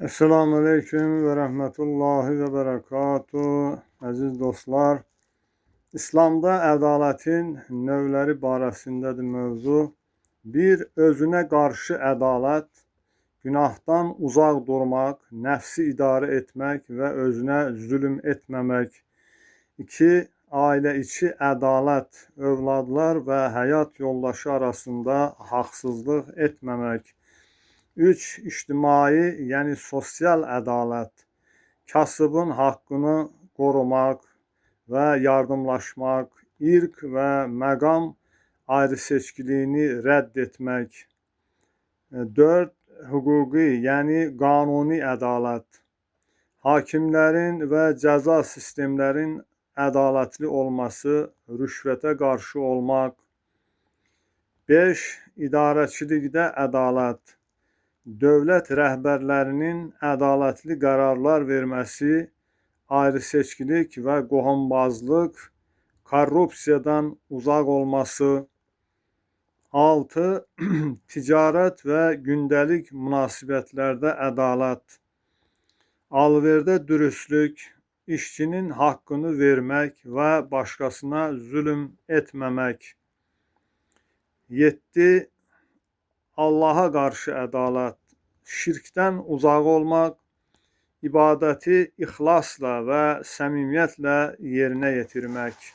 Esselamu Aleyküm ve Rahmetullahi ve Berekatuhu. Əziz dostlar, İslamda ədalətin növləri barəsindədir mövzu. Bir, özünə qarşı ədalət, günahdan uzaq durmaq, nəfsi idarə etmək və özünə zülm etməmək. 2, ailə içi ədalət, övladlar və həyat yoldaşı arasında haqsızlıq etməmək. 3, ictimai, yəni sosial ədalət, kasıbın haqqını qorumaq və yardımlaşmaq, irq və məqam ayrıseçkiliyini rədd etmək. 4, hüquqi, yəni qanuni ədalət, hakimlərin və cəza sistemlərin ədalətli olması, rüşvətə qarşı olmaq. 5, idarəçilikdə ədalət, dövlət rəhbərlərinin ədalətli qərarlar verməsi, ayrıseçkilik və qohumbazlıq, korrupsiyadan uzaq olması. 6, ticarət və gündəlik münasibətlərdə ədalət, alverdə dürüstlük, işçinin haqqını vermək və başqasına zülm etməmək. 7, Allaha qarşı ədalət, şirkdən uzaq olmaq, ibadəti ixlasla və səmimiyyətlə yerinə yetirmək.